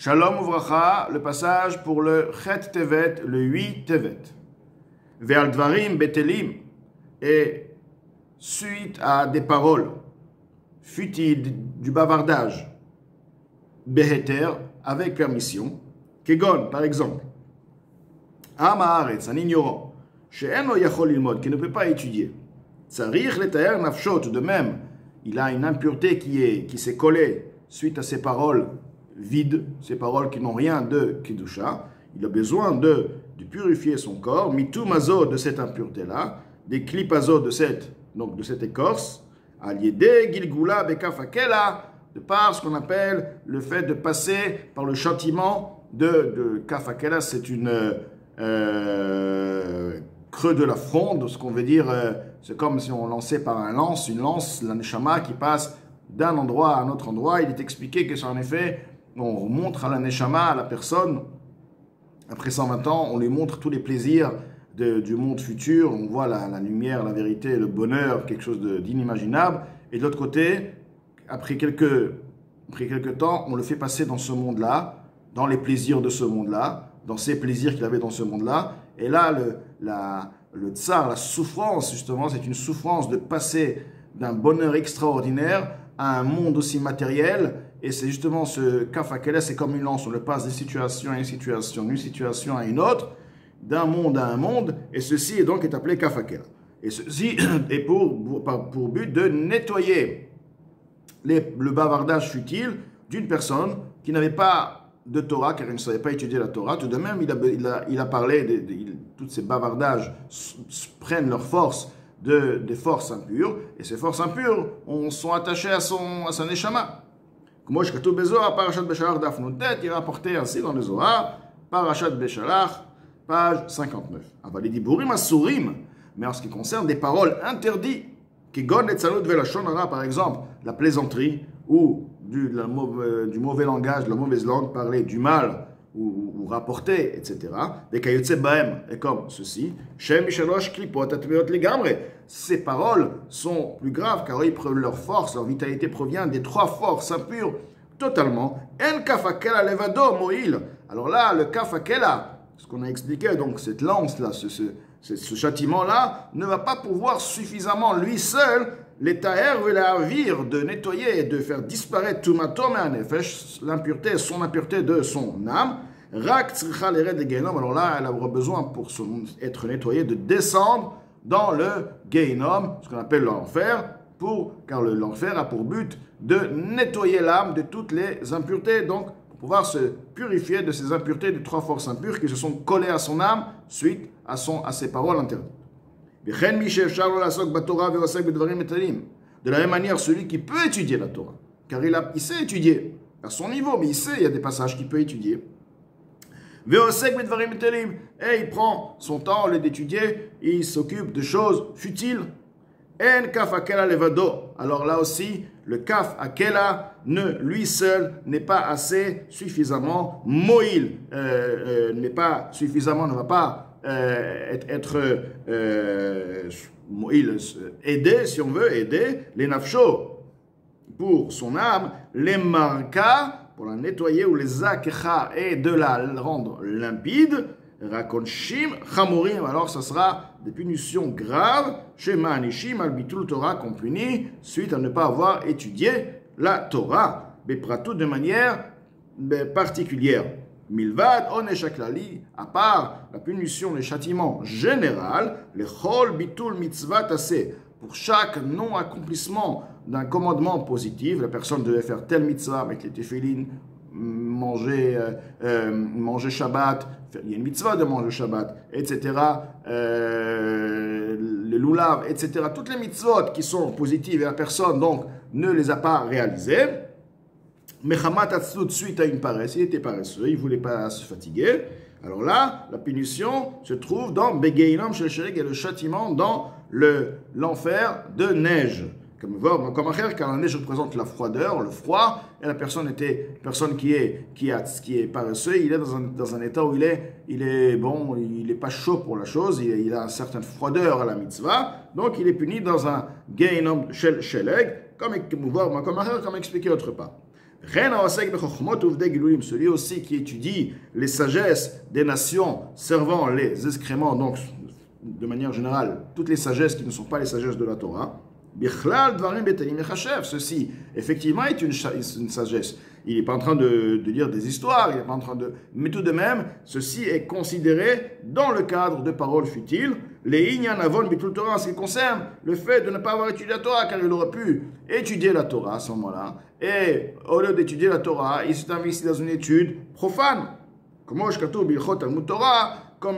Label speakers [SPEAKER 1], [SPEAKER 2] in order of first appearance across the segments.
[SPEAKER 1] Shalom Uvracha, le passage pour le Chet Tevet, le 8 Tevet. Ve'al Dvarim Betelim, et suite à des paroles futiles, du bavardage, Beheter, avec permission, Kegon, par exemple, Am Haaretz, un ignorant, She'eno Yachol Lilmod, qui ne peut pas étudier, Tzarich Letaer Nafshot, de même, il a une impureté qui s'est collée suite à ces paroles vides, ces paroles qui n'ont rien de Kedusha. Il a besoin de purifier son corps, mitou mazo de cette impureté-là, des klipazo de cette écorce, aliédé gilgula bekafakela, de par ce qu'on appelle le fait de passer par le châtiment de kafakela, c'est une creux de la fronde, ce qu'on veut dire, c'est comme si on lançait par une lance, la neshama qui passe d'un endroit à un autre endroit. Il est expliqué que c'est en effet, on montre à la neshama, à la personne, après 120 ans, on lui montre tous les plaisirs du monde futur, on voit la lumière, la vérité, le bonheur, quelque chose d'inimaginable. Et de l'autre côté, après quelques temps, on le fait passer dans ce monde-là, dans les plaisirs de ce monde-là, dans ces plaisirs qu'il avait dans ce monde-là. Et là, le tsar, la souffrance, justement, c'est une souffrance de passer d'un bonheur extraordinaire à un monde aussi matériel. Et c'est justement ce kafakela, c'est comme une lance, on le passe de situation à une situation, d'une situation à une autre, d'un monde à un monde, et ceci est donc appelé kafakela. Et ceci est pour but de nettoyer le bavardage futile d'une personne qui n'avait pas de Torah, car il ne savait pas étudier la Torah. Tout de même, il a parlé, tous ces bavardages prennent leur force des forces impures, et ces forces impures sont attachées à sa neshama. Comme je katoub bezohar, parashat Beshalach daf Nuntet, il est rapporté ainsi dans le Zohar, parashat Beshalach, page 59. Aval diburim asurim, mais en ce qui concerne des paroles interdites, kegon etzalot velashon hara, par exemple, la plaisanterie ou du mauvais langage, de la mauvaise langue, parler du mal ou rapporter, etc. Des kayotse baem, et comme ceci, shem mishalosh klipot atmeot legamre. Ces paroles sont plus graves car leur force, leur vitalité provient des trois forces impures totalement. En kafakela levado moil. Alors là, le kafakela, ce qu'on a expliqué, donc cette lance-là, ce châtiment-là, ne va pas pouvoir suffisamment lui seul les taher et la vire de nettoyer et de faire disparaître tout matom et un nefesh, l'impureté, son impureté de son âme. Rak tzricha lered le genom. Alors là, elle aura besoin pour être nettoyée de descendre dans le Gehinom, ce qu'on appelle l'enfer, car l'enfer a pour but de nettoyer l'âme de toutes les impuretés, donc pour pouvoir se purifier de ces impuretés, de trois forces impures qui se sont collées à son âme suite à ses paroles interdites. De la même manière, celui qui peut étudier la Torah, car il sait étudier à son niveau, mais il y a des passages qu'il peut étudier. Et il prend son temps d'étudier, il s'occupe de choses futiles. En kaf akela levado. Alors là aussi, le kaf akela lui seul n'est pas assez suffisamment moïl, ne va pas être aidé, si on veut aider les nafsho pour son âme, les marka pour la nettoyer, ou les akecha et de la rendre limpide, rakonshim chamorim, alors ça sera des punitions graves, shema anishim al bitul Torah, qu'on punit suite à ne pas avoir étudié la Torah, bepratou de manière particulière. Milvad oneshaklali, à part la punition, le châtiment général, les chol bitul mitzvah tassé, pour chaque non-accomplissement d'un commandement positif, la personne devait faire telle mitzvah avec les téphilines, manger Shabbat, il y a une mitzvah de manger Shabbat, etc. Le lulav, etc. Toutes les mitzvot qui sont positives et la personne donc ne les a pas réalisées. Mechamat atzlut, suite à une paresse, il était paresseux, il ne voulait pas se fatiguer. Alors là, la punition se trouve dans Begeinom Shel Sheleg, et le châtiment dans l'enfer de neige. Comme car la neige représente la froideur, le froid, et la personne qui est paresseux, il est dans un état où il est pas chaud pour la chose, il a une certaine froideur à la mitzvah, donc il est puni dans un Geinom Shel Sheleg, comme expliqué autre part. Celui aussi qui étudie les sagesses des nations servant les excréments, donc de manière générale, toutes les sagesses qui ne sont pas les sagesses de la Torah. Ceci, effectivement, est une sagesse. Il n'est pas en train de dire des histoires, il n'est pas en train de... Mais tout de même, ceci est considéré dans le cadre de paroles futiles. Les Inyan Avon Bitul Torah, en ce qui concerne le fait de ne pas avoir étudié la Torah, car il aurait pu étudier la Torah à ce moment-là. Et au lieu d'étudier la Torah, il s'est investi dans une étude profane. Comme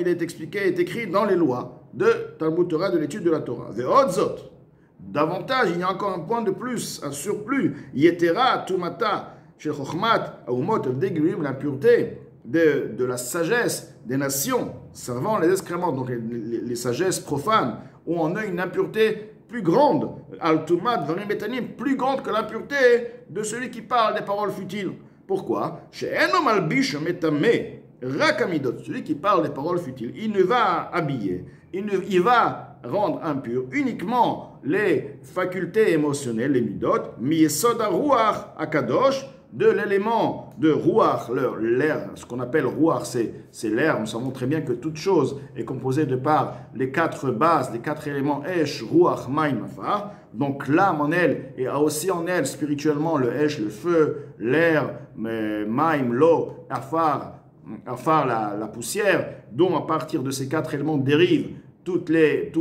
[SPEAKER 1] il est expliqué, est écrit dans les lois de Talmud Torah, de l'étude de la Torah. Davantage, il y a encore un point de plus, un surplus. Yetera, Tumata, Shel Chochmat, Aumot, l'impureté de la sagesse des nations servant les excréments, donc les sagesses profanes, où on a une impureté plus grande, Al-Tumat, Varim Betanim, plus grande que l'impureté de celui qui parle des paroles futiles. Pourquoi? Celui qui parle des paroles futiles, il ne va habiller, il va rendre impur uniquement les facultés émotionnelles, les midot, miyesod ruach akadosh, de l'élément de ruach, l'air, ce qu'on appelle ruach, c'est l'air. Nous savons très bien que toute chose est composée de par les quatre bases, les quatre éléments esh, ruach, maim, afar. Donc l'âme en elle, et a aussi en elle spirituellement le esh, le feu, l'air, maim, l'eau, afar, la poussière, dont à partir de ces quatre éléments dérivent tous les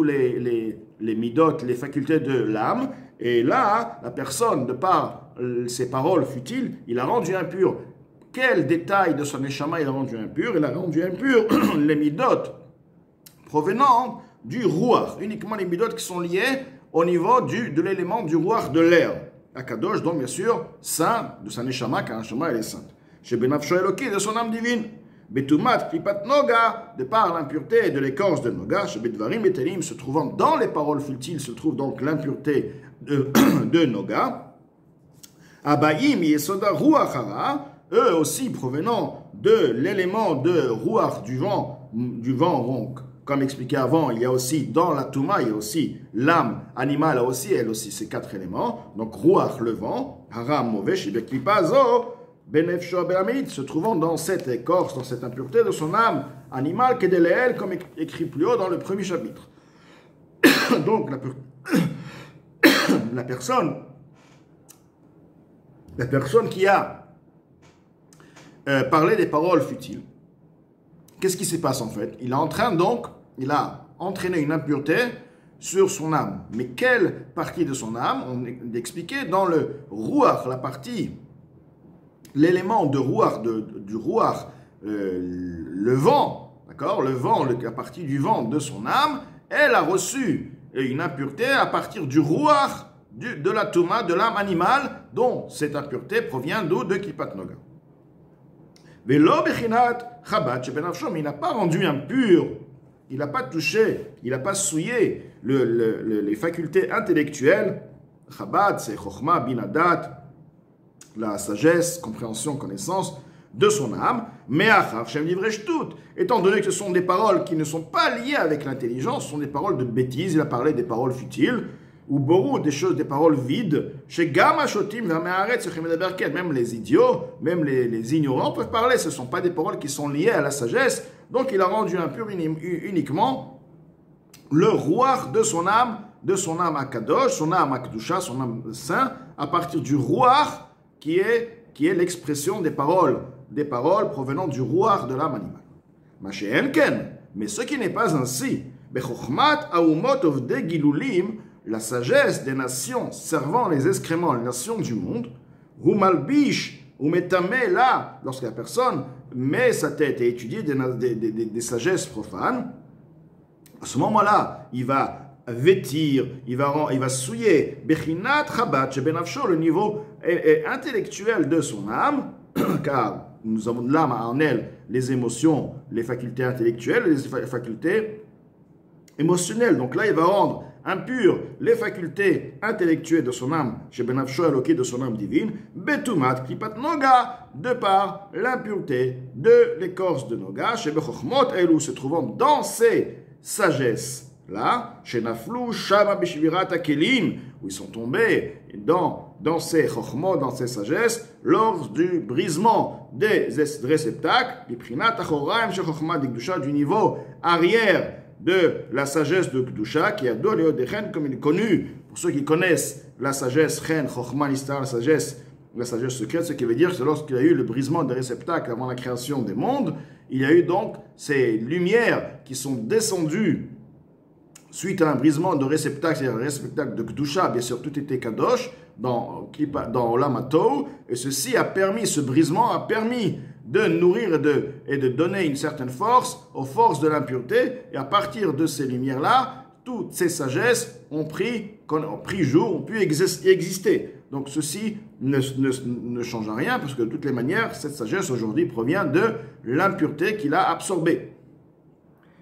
[SPEAKER 1] midot, les facultés de l'âme. Et là, la personne, de par ses paroles futiles, il a rendu impur. Quel détail de son neshama il a rendu impur? Il a rendu impur les midot provenant du ruach, uniquement les midot qui sont liés au niveau de l'élément du ruach de l'air. Akadosh, donc bien sûr, saint de sa neshama, car la neshama elle est sainte. Chez Benafsho Eloki, de son âme divine. Betumat klipat noga, de par l'impureté de l'écorce de noga, chez Bedvarim Betelim, se trouvant dans les paroles futiles, se trouve donc l'impureté de noga. Abayim yesoda ruach hara, eux aussi provenant de l'élément de ruach du vent donc, comme expliqué avant, il y a aussi dans la Touma, il y a aussi l'âme animale, elle aussi ces quatre éléments. Donc ruach le vent, hara mauvais, shibeklipazo, benefsho be'amid, se trouvant dans cette écorce, dans cette impureté de son âme animale, kedeleel, comme écrit plus haut dans le premier chapitre. Donc la personne qui a parlé des paroles futiles, qu'est-ce qui se passe en fait? Il a entraîné une impureté sur son âme. Mais quelle partie de son âme? On expliquait dans le ruach, la partie, l'élément de ruach, du ruach, le vent, d'accord? Le vent, la partie du vent de son âme, elle a reçu une impureté à partir du ruach, de la touma, de l'âme animale, dont cette impureté provient d'où? De Klipat Noga. Velo bechinat Chabad shebenafsho, mais il n'a pas rendu impur, il n'a pas touché, il n'a pas souillé les facultés intellectuelles. Chabad, c'est Chochma, Binadat, la sagesse, compréhension, connaissance de son âme. Mais Achar, Shem Divrei Shtut, étant donné que ce sont des paroles qui ne sont pas liées avec l'intelligence, ce sont des paroles de bêtises, il a parlé des paroles futiles, ou borou, des choses, des paroles vides. Chez Gama Shotim, même les idiots, même les ignorants peuvent parler. Ce ne sont pas des paroles qui sont liées à la sagesse. Donc il a rendu impur uniquement le ruach de son âme Akadosh, son âme Akdusha, son âme saint, à partir du ruach qui est l'expression des paroles provenant du ruach de l'âme animale. Mais ce qui n'est pas ainsi, Bechochmat Aumot of de Gilulim, la sagesse des nations servant les excréments, les nations du monde, Humalbish, Umetame, là, lorsque la personne met sa tête et étudie des sagesses profanes, à ce moment-là, il va vêtir, il va souiller, Bechinat Chabad, Shebenafsho, le niveau intellectuel de son âme, car nous avons de l'âme en elle les émotions, les facultés intellectuelles, les facultés émotionnelles. Donc là, il va rendre impur les facultés intellectuelles de son âme, chez Benafsho Eloki, de son âme divine, Betumat Klipat Noga, de par l'impureté de l'écorce de Noga, chez Bechochmot Elou, se trouvant dans ces sagesses là, chez Naflou Shama Bishvirat Akelim, où ils sont tombés dans dans ses chokhmot, dans ses sagesses, lors du brisement des réceptacles, du niveau arrière de la sagesse de Kedusha, qui a donné des reines comme il est connu, pour ceux qui connaissent la sagesse, chen, chokhma, nistar, la sagesse secrète, ce qui veut dire que lorsqu'il y a eu le brisement des réceptacles avant la création des mondes, il y a eu donc ces lumières qui sont descendues suite à un brisement de réceptacle, c'est-à-dire un réceptacle de Kedusha, bien sûr, tout était Kadosh dans Olam HaTohu, et ce brisement a permis de nourrir et de donner une certaine force aux forces de l'impureté, et à partir de ces lumières-là, toutes ces sagesses ont pris jour, ont pu exister. Donc ceci ne change rien, parce que de toutes les manières, cette sagesse aujourd'hui provient de l'impureté qu'il a absorbée.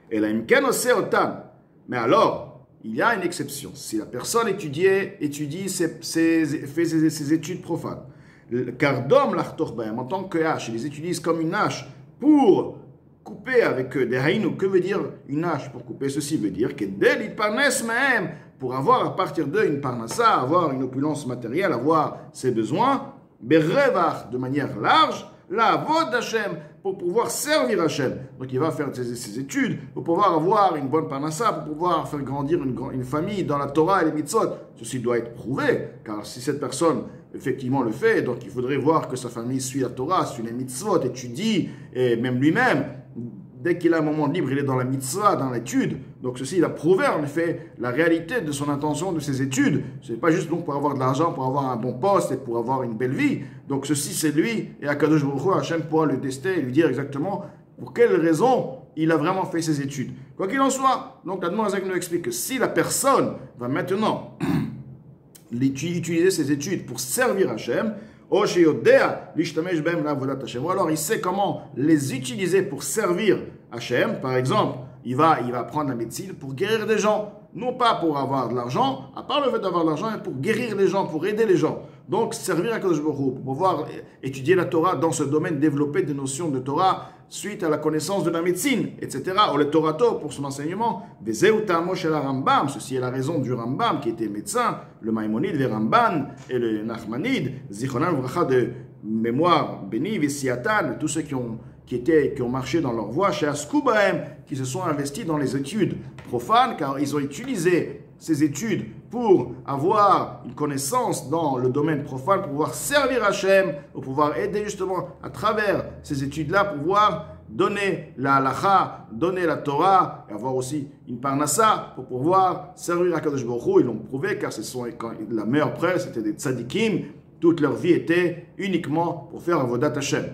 [SPEAKER 1] Et la imken ose otam. Mais alors, il y a une exception. Si la personne étudie ses études profanes, car d'homme l'achtorbaim, en tant que hache, ils les utilisent comme une hache pour couper avec des haïnou. Que veut dire une hache pour couper? Ceci veut dire que dès l'itparnès même, pour avoir à partir d'eux une parnassa, avoir une opulence matérielle, avoir ses besoins, berevach de manière large, la vod d'Hachem, pour pouvoir servir Hachem. Donc il va faire ses études, pour pouvoir avoir une bonne parnassa, pour pouvoir faire grandir une famille dans la Torah et les mitzvot. Ceci doit être prouvé, car si cette personne effectivement le fait, donc il faudrait voir que sa famille suit la Torah, suit les mitzvot, étudie, et même lui-même, dès qu'il a un moment libre, il est dans la mitzvah, dans l'étude. Donc ceci, il a prouvé en effet la réalité de son intention, de ses études. Ce n'est pas juste donc pour avoir de l'argent, pour avoir un bon poste et pour avoir une belle vie. Donc ceci, c'est lui, et Akadosh Baruch Hu, Hachem pourra le tester et lui dire exactement pour quelle raison il a vraiment fait ses études. Quoi qu'il en soit, donc l'Admor Hazak nous explique que si la personne va maintenant utiliser ses études pour servir Hachem, ou alors il sait comment les utiliser pour servir Hachem. Par exemple, il va prendre la médecine pour guérir des gens, non pas pour avoir de l'argent, à part le fait d'avoir de l'argent, mais pour guérir les gens, pour aider les gens. Donc servir à Kadosh Baruch Hu, pour pouvoir étudier la Torah dans ce domaine, développer des notions de Torah suite à la connaissance de la médecine, etc. Ou le Torato pour son enseignement. Ceci est la raison du Rambam qui était médecin, le Maïmonide, le Ramban et le Nachmanide, Zichronan Vracha de mémoire béni, Vesiatan, tous ceux qui ont marché dans leur voie, chez Askubahem, qui se sont investis dans les études profanes, car ils ont utilisé ces études pour avoir une connaissance dans le domaine profane, pour pouvoir servir Hachem, pour pouvoir aider justement à travers ces études-là, pour pouvoir donner la halacha, donner la Torah, et avoir aussi une parnassa, pour pouvoir servir à Kadosh Baruch Hu. Ils l'ont prouvé, car la meilleure preuve, c'était des tzadikim, toute leur vie était uniquement pour faire avodat Hachem.